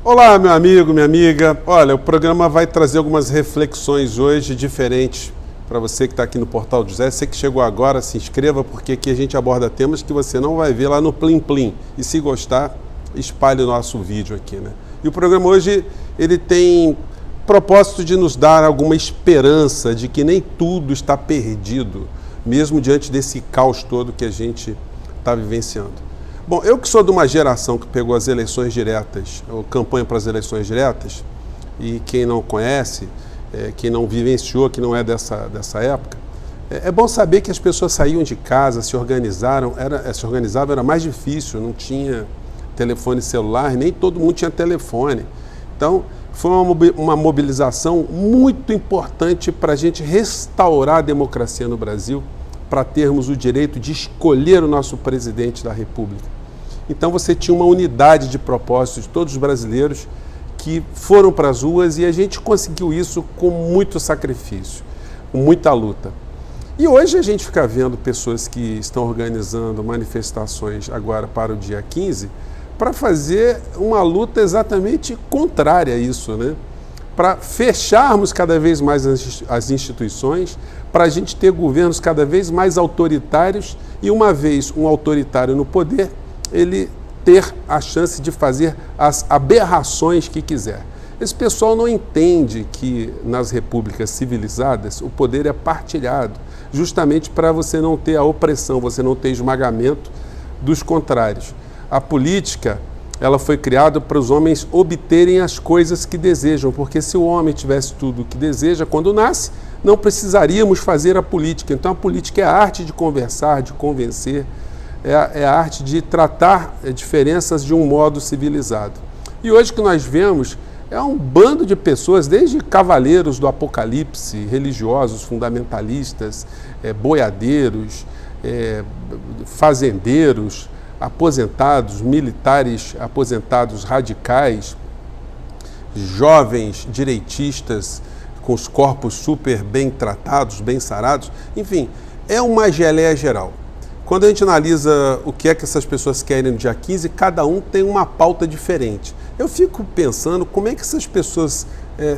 Olá, meu amigo, minha amiga. Olha, o programa vai trazer algumas reflexões hoje diferentes para você que está aqui no Portal do José. Você que chegou agora, se inscreva, porque aqui a gente aborda temas que você não vai ver lá no Plim Plim. E se gostar, espalhe o nosso vídeo aqui, né? E o programa hoje, ele tem propósito de nos dar alguma esperança de que nem tudo está perdido, mesmo diante desse caos todo que a gente está vivenciando. Bom, eu que sou de uma geração que pegou as eleições diretas, ou campanha para as eleições diretas, e quem não conhece, quem não vivenciou, que não é dessa época, é bom saber que as pessoas saíam de casa, se organizavam, era mais difícil, não tinha telefone celular, nem todo mundo tinha telefone. Então, foi uma mobilização muito importante para a gente restaurar a democracia no Brasil, para termos o direito de escolher o nosso presidente da República. Então você tinha uma unidade de propósito de todos os brasileiros que foram para as ruas e a gente conseguiu isso com muito sacrifício, com muita luta. E hoje a gente fica vendo pessoas que estão organizando manifestações agora para o dia 15 para fazer uma luta exatamente contrária a isso, né? Para fecharmos cada vez mais as instituições, para a gente ter governos cada vez mais autoritários e, uma vez um autoritário no poder, ele ter a chance de fazer as aberrações que quiser. Esse pessoal não entende que nas repúblicas civilizadas o poder é partilhado, justamente para você não ter a opressão, você não ter esmagamento dos contrários. A política, ela foi criada para os homens obterem as coisas que desejam, porque se o homem tivesse tudo o que deseja quando nasce, não precisaríamos fazer a política. Então a política é a arte de conversar, de convencer, é a arte de tratar diferenças de um modo civilizado. E hoje o que nós vemos é um bando de pessoas, desde cavaleiros do apocalipse, religiosos, fundamentalistas, boiadeiros, fazendeiros, aposentados, militares aposentados radicais, jovens direitistas com os corpos super bem tratados, bem sarados, enfim, é uma geleia geral. Quando a gente analisa o que é que essas pessoas querem no dia 15, cada um tem uma pauta diferente. Eu fico pensando como é que essas pessoas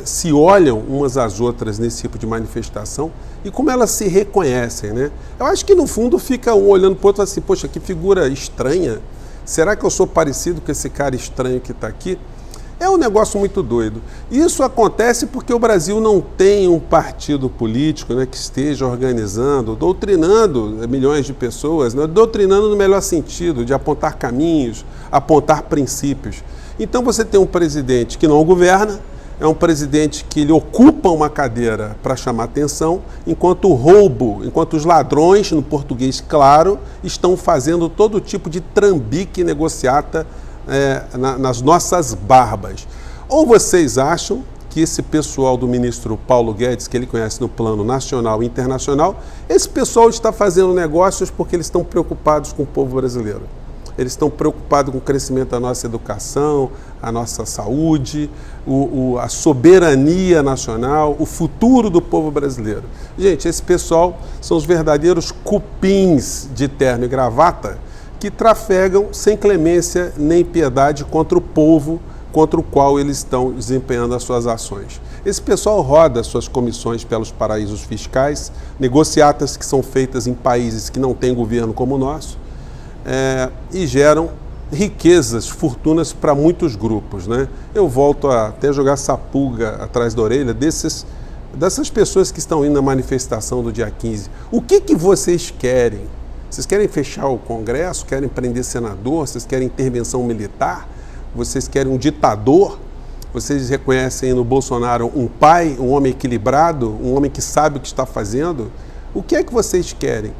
se olham umas às outras nesse tipo de manifestação e como elas se reconhecem, né? Eu acho que no fundo fica um olhando para o outro assim, poxa, que figura estranha, será que eu sou parecido com esse cara estranho que está aqui? É um negócio muito doido. Isso acontece porque o Brasil não tem um partido político, né, que esteja organizando, doutrinando milhões de pessoas, né, doutrinando no melhor sentido, de apontar caminhos, apontar princípios. Então você tem um presidente que não governa, é um presidente que ele ocupa uma cadeira para chamar atenção, enquanto o roubo, enquanto os ladrões, no português claro, estão fazendo todo tipo de trambique e negociata nas nossas barbas. Ou vocês acham que esse pessoal do ministro Paulo Guedes, que ele conhece no plano nacional e internacional, esse pessoal está fazendo negócios porque eles estão preocupados com o povo brasileiro. Eles estão preocupados com o crescimento da nossa educação, a nossa saúde, a soberania nacional, o futuro do povo brasileiro. Gente, esse pessoal são os verdadeiros cupins de terno e gravata que trafegam sem clemência nem piedade contra o povo contra o qual eles estão desempenhando as suas ações. Esse pessoal roda suas comissões pelos paraísos fiscais, negociatas que são feitas em países que não têm governo como o nosso, e geram riquezas, fortunas para muitos grupos, né? Eu volto a até jogar essa pulga atrás da orelha dessas pessoas que estão indo na manifestação do dia 15. O que vocês querem? Vocês querem fechar o Congresso? Querem prender senador? Vocês querem intervenção militar? Vocês querem um ditador? Vocês reconhecem no Bolsonaro um pai, um homem equilibrado, um homem que sabe o que está fazendo? O que é que vocês querem?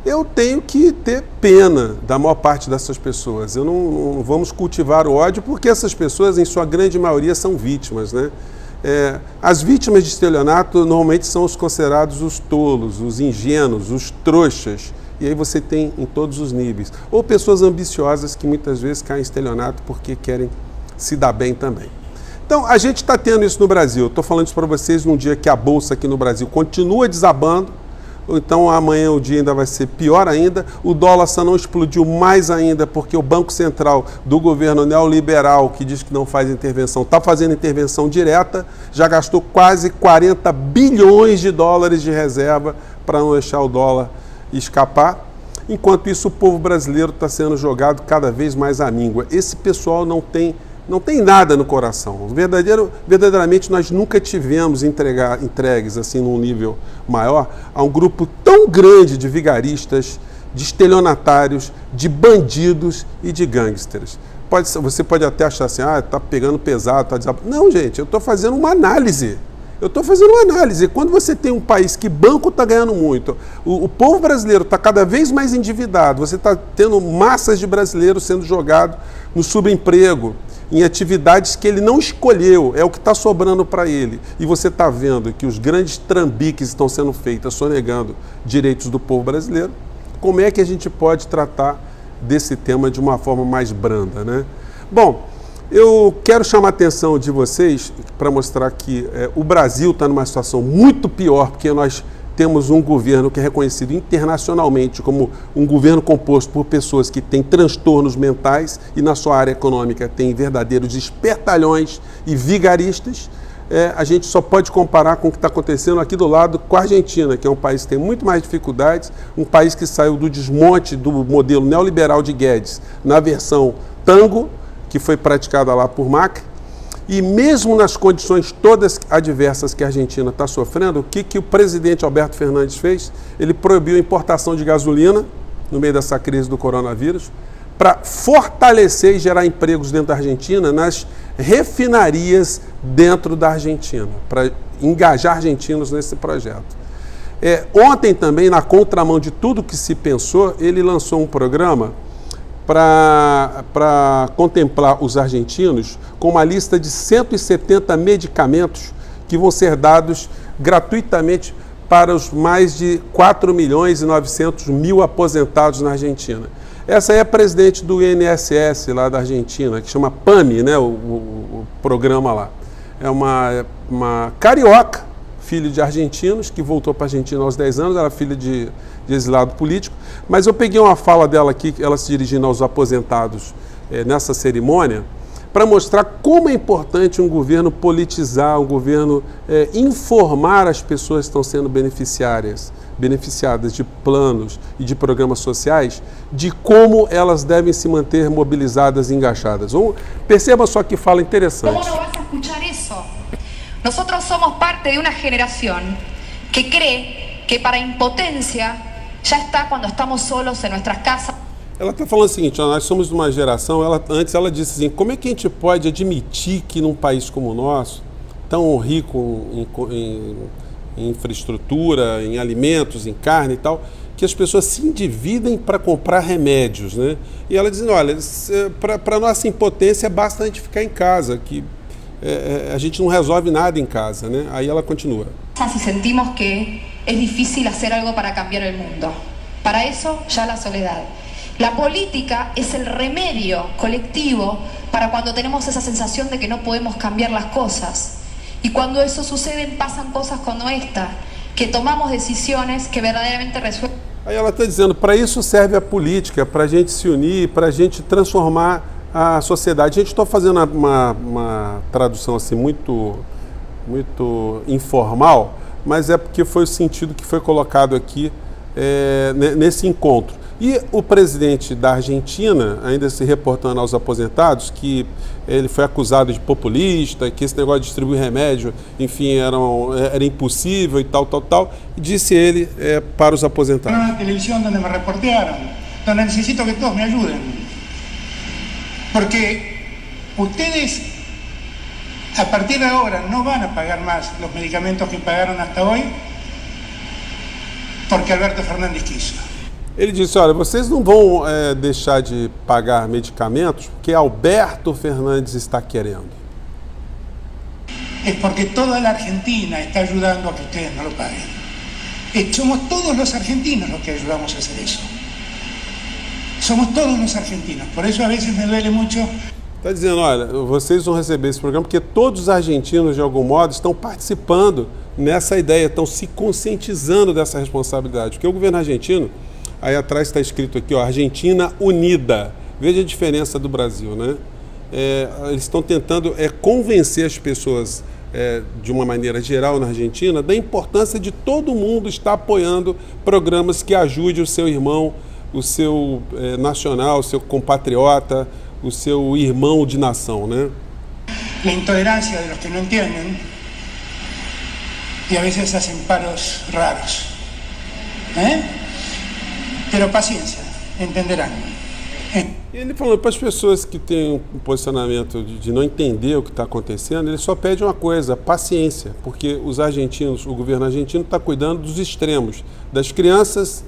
Eu tenho que ter pena da maior parte dessas pessoas. Não vamos cultivar o ódio porque essas pessoas, em sua grande maioria, são vítimas, né? As vítimas de estelionato normalmente são os considerados os tolos, os ingênuos, os trouxas. E aí você tem em todos os níveis. Ou pessoas ambiciosas que muitas vezes caem em estelionato porque querem se dar bem também. Então, a gente está tendo isso no Brasil. Estou falando isso para vocês num dia que a Bolsa aqui no Brasil continua desabando, ou então amanhã o dia ainda vai ser pior ainda. O dólar só não explodiu mais ainda porque o Banco Central do governo neoliberal, que diz que não faz intervenção, está fazendo intervenção direta, já gastou quase 40 bilhões de dólares de reserva para não deixar o dólar escapar. Enquanto isso, o povo brasileiro está sendo jogado cada vez mais à míngua. Esse pessoal não tem nada no coração. Verdadeiramente, nós nunca tivemos entregues assim num nível maior a um grupo tão grande de vigaristas, de estelionatários, de bandidos e de gangsters. Você pode até achar assim, está pegando pesado, Não, gente, eu estou fazendo uma análise. Quando você tem um país que banco está ganhando muito, o povo brasileiro está cada vez mais endividado, você está tendo massas de brasileiros sendo jogados no subemprego, em atividades que ele não escolheu, é o que está sobrando para ele. E você está vendo que os grandes trambiques estão sendo feitos, sonegando direitos do povo brasileiro. Como é que a gente pode tratar desse tema de uma forma mais branda, né? Bom, eu quero chamar a atenção de vocês para mostrar que o Brasil está numa situação muito pior, porque nós temos um governo que é reconhecido internacionalmente como um governo composto por pessoas que têm transtornos mentais e na sua área econômica tem verdadeiros espertalhões e vigaristas. A gente só pode comparar com o que está acontecendo aqui do lado com a Argentina, que é um país que tem muito mais dificuldades, um país que saiu do desmonte do modelo neoliberal de Guedes na versão tango, que foi praticada lá por Macri, e mesmo nas condições todas adversas que a Argentina está sofrendo, o que o presidente Alberto Fernandes fez? Ele proibiu a importação de gasolina no meio dessa crise do coronavírus, para fortalecer e gerar empregos dentro da Argentina, nas refinarias dentro da Argentina, para engajar argentinos nesse projeto. Ontem também, na contramão de tudo que se pensou, ele lançou um programa para contemplar os argentinos com uma lista de 170 medicamentos que vão ser dados gratuitamente para os mais de 4.900.000 aposentados na Argentina. Essa é a presidente do INSS lá da Argentina, que chama PAMI, né, o programa lá. É uma carioca, filho de argentinos, que voltou para a Argentina aos 10 anos, era filha de exilado político. Mas eu peguei uma fala dela aqui, ela se dirigindo aos aposentados nessa cerimônia, para mostrar como é importante um governo politizar, um governo informar as pessoas que estão sendo beneficiadas de planos e de programas sociais, de como elas devem se manter mobilizadas e engajadas. Perceba só que fala interessante. Como não vas a escuchar isso? Nosotros somos parte de una generación que cree que para impotencia ya está cuando estamos solos en nuestras casas. Ela está falando o seguinte, nós somos de uma geração, antes ela disse assim, como é que a gente pode admitir que num país como o nosso, tão rico em infraestrutura, em alimentos, em carne e tal, que as pessoas se endividem para comprar remédios, né? E ela dizendo, olha, para nossa impotência basta a gente ficar em casa, que a gente não resolve nada em casa, né? Aí ela continua. Si sentimos que es difícil hacer algo para cambiar el mundo. Para eso, ya la soledad. La política es el remedio colectivo para cuando tenemos esa sensación de que no podemos cambiar las cosas. Y cuando eso sucede, pasan cosas como esta, que tomamos decisiones que verdaderamente resuelven. Aí ela está dizendo, para isso serve a política, para a gente se unir, para a gente transformar a sociedade. A gente está fazendo uma tradução assim muito informal, mas é porque foi o sentido que foi colocado aqui nesse encontro. E o presidente da Argentina, ainda se reportando aos aposentados, que ele foi acusado de populista, que esse negócio de distribuir remédio, enfim, era impossível e tal, e disse ele para os aposentados. Na televisão onde me reportearam, onde necessito que todos me ajudem, porque ustedes a partir de agora não vão a pagar mais os medicamentos que pagaram hasta hoje, porque Alberto Fernandes quiso. Ele disse, olha, vocês não vão deixar de pagar medicamentos porque Alberto Fernandes está querendo. É porque toda a Argentina está ajudando a que ustedes não lo paguen. Somos todos os argentinos los que ayudamos a hacer isso. Somos todos os argentinos. Por isso a veces me duele muito. Está dizendo, olha, vocês vão receber esse programa porque todos os argentinos, de algum modo, estão participando nessa ideia, estão se conscientizando dessa responsabilidade. Porque o governo argentino, aí atrás está escrito aqui, ó, Argentina Unida. Veja a diferença do Brasil, né? Eles estão tentando convencer as pessoas, de uma maneira geral na Argentina, da importância de todo mundo estar apoiando programas que ajudem o seu irmão, o seu nacional, o seu compatriota, o seu irmão de nação, né? La intolerancia de los que no entienden y a veces hacen paros raros. Pero paciencia, entenderán. Ele falou para as pessoas que têm um posicionamento de não entender o que está acontecendo, ele só pede uma coisa, paciência, porque os argentinos, o governo argentino está cuidando dos extremos, das crianças,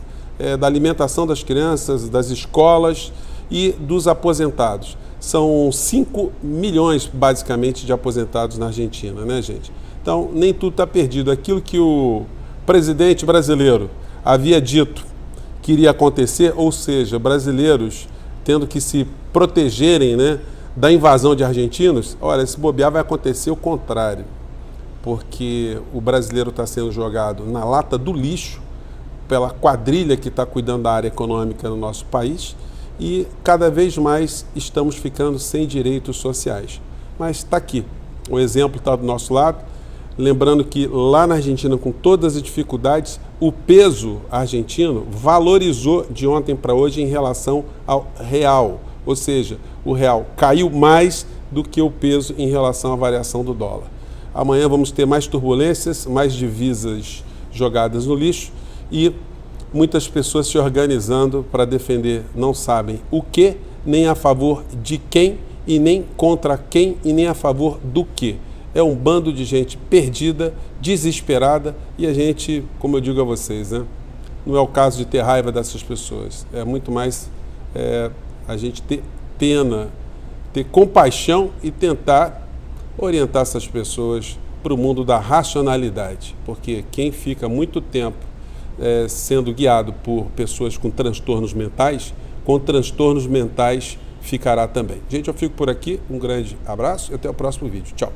da alimentação das crianças, das escolas e dos aposentados. São 5 milhões, basicamente, de aposentados na Argentina, né, gente? Então, nem tudo está perdido. Aquilo que o presidente brasileiro havia dito que iria acontecer, ou seja, brasileiros tendo que se protegerem, né, da invasão de argentinos, olha, se bobear vai acontecer o contrário, porque o brasileiro está sendo jogado na lata do lixo pela quadrilha que está cuidando da área econômica no nosso país e cada vez mais estamos ficando sem direitos sociais. Mas está aqui, o exemplo está do nosso lado, lembrando que lá na Argentina, com todas as dificuldades, o peso argentino valorizou de ontem para hoje em relação ao real, ou seja, o real caiu mais do que o peso em relação à variação do dólar. Amanhã vamos ter mais turbulências, mais divisas jogadas no lixo e muitas pessoas se organizando para defender não sabem o que, nem a favor de quem e nem contra quem e nem a favor do que. É um bando de gente perdida, desesperada e a gente, como eu digo a vocês, né, não é o caso de ter raiva dessas pessoas, é muito mais a gente ter pena, ter compaixão e tentar orientar essas pessoas para o mundo da racionalidade, porque quem fica muito tempo sendo guiado por pessoas com transtornos mentais ficará também. Gente, eu fico por aqui, um grande abraço e até o próximo vídeo. Tchau!